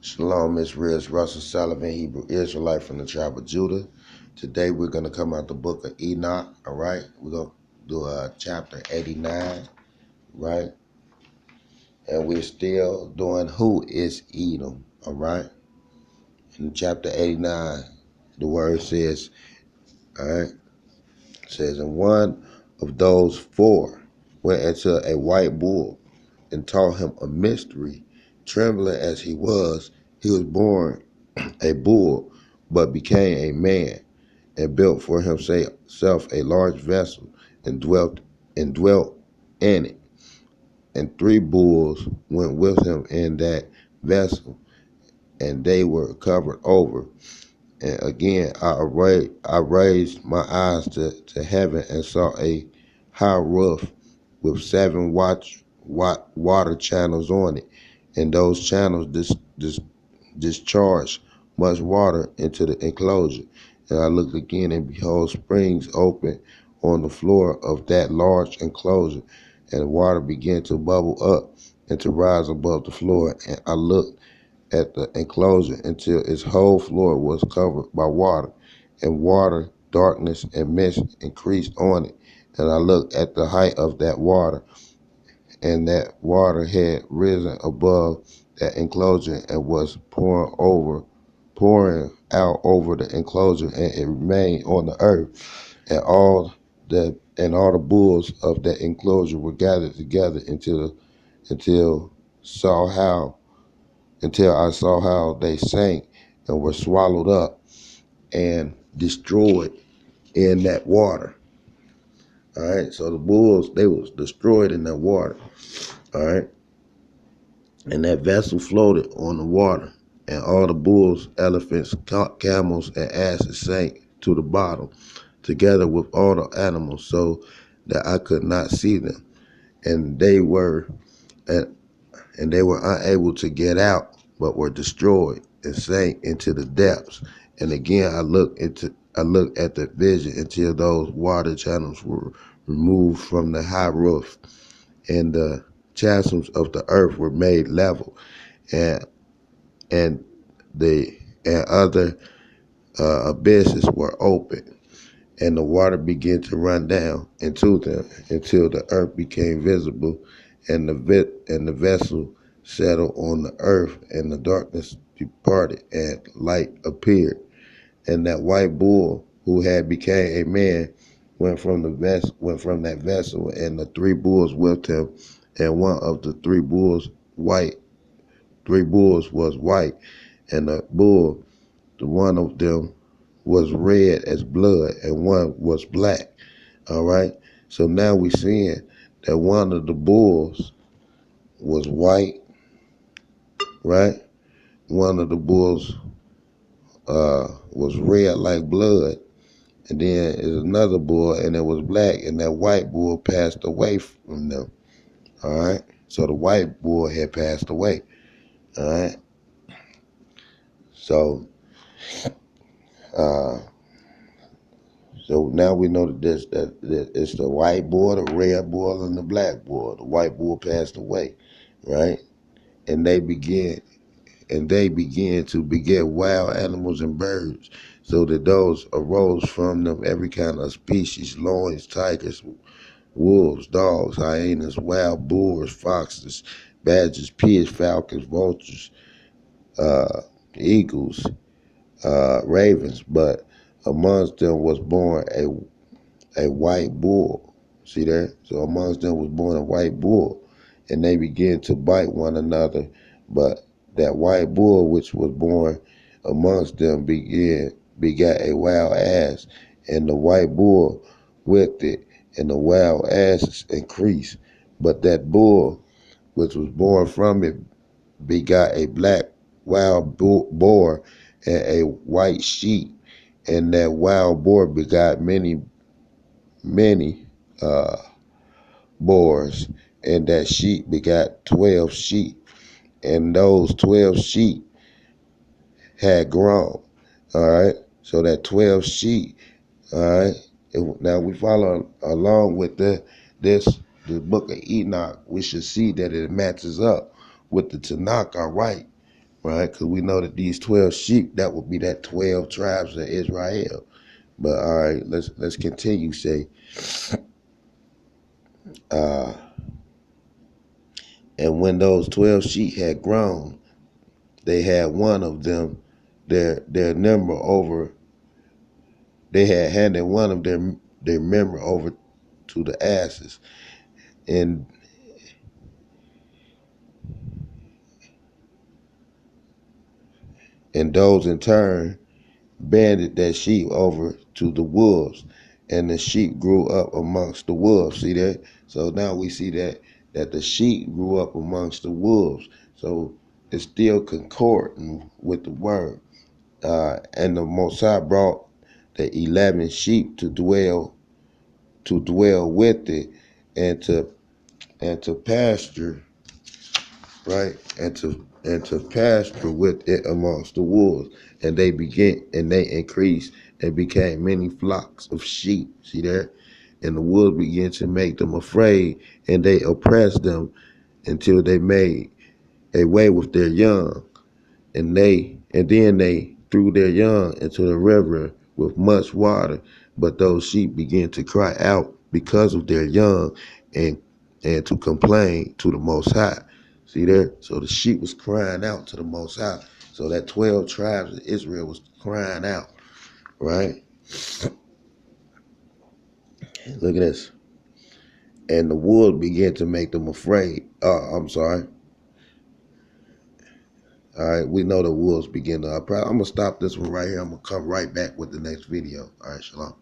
Shalom, Israel. It's Russell Sullivan, Hebrew Israelite from the tribe of Judah. Today we're going to come out the book of Enoch, all right? We're going to do chapter 89, right? And we're still doing who is Edom, all right? In chapter 89, the word says, all right, it says, and one of those four went into a white bull and taught him a mystery. Trembling as he was born a bull, but became a man, and built for himself a large vessel, and dwelt in it. And 3 bulls went with him in that vessel, and they were covered over. And again I raised my eyes to heaven and saw a high roof with 7 water channels on it, and those channels discharged much water into the enclosure. And I looked again, and behold, springs opened on the floor of that large enclosure, and the water began to bubble up and to rise above the floor. And I looked at the enclosure until its whole floor was covered by water, and water, darkness, and mist increased on it. And I looked at the height of that water, and that water had risen above that enclosure and was pouring out over the enclosure, and it remained on the earth. And all the bulls of that enclosure were gathered together until saw how until I saw how they sank and were swallowed up and destroyed in that water. All right, so the bulls, they was destroyed in that water. All right, and that vessel floated on the water, and all the bulls, elephants, camels, and asses sank to the bottom, together with all the animals, so that I could not see them, and they were unable to get out, but were destroyed and sank into the depths. And again, I looked at the vision until those water channels were removed from the high roof, and the chasms of the earth were made level, and other abysses were opened, and the water began to run down into them until the earth became visible, and the vessel settled on the earth, and the darkness departed, and light appeared. And that white bull who had became a man went from that vessel, and the 3 bulls with him, and one of the 3 bulls was white, and one of them was red as blood, and one was black. All right. So now we seeing that one of the bulls was white, right? One of the bulls was red like blood, and then is another bull, and it was black, and that white bull passed away from them. All right. So the white bull had passed away. All right. So uh, So now we know that it's the white bull, the red bull, and the black bull. The white bull passed away, right? And they began to beget wild animals and birds, so that those arose from them every kind of species: lions, tigers, wolves, dogs, hyenas, wild boars, foxes, badgers, pigs, falcons, vultures, uh, eagles, ravens. But amongst them was born a white bull. See that? So amongst them was born a white bull, and they began to bite one another. But that white bull which was born amongst them begat a wild ass, and the white bull with it, and the wild asses increased. But that bull which was born from it begot a black wild boar and a white sheep, and that wild boar begot many boars, and that sheep begot 12 sheep, and those 12 sheep had grown. All right, so that 12 sheep. All right, now we follow along with the book of Enoch. We should see that it matches up with the Tanakh. All right, right? Because we know that these 12 sheep, that would be that 12 tribes of Israel. But all right, let's continue. Say, uh, and when those 12 sheep had grown, they had one of them their number over. They had handed one of their member over to the asses, and those in turn banded that sheep over to the wolves, and the sheep grew up amongst the wolves. See that? So now we see that the sheep grew up amongst the wolves. So it's still concordant with the word. And the Mosai brought the 11 sheep to dwell with it, and to pasture, right? And to pasture with it amongst the wolves. And they increased and became many flocks of sheep. See that? And the wolves began to make them afraid, and they oppressed them until they made away with their young. And then they threw their young into the river with much water. But those sheep began to cry out because of their young, and to complain to the Most High. See there? So the sheep was crying out to the Most High. So that 12 tribes of Israel was crying out, right? Look at this. And the wolves began to make them afraid. I'm sorry. All right, we know the wolves begin to. I'm going to stop this one right here. I'm going to come right back with the next video. All right, shalom.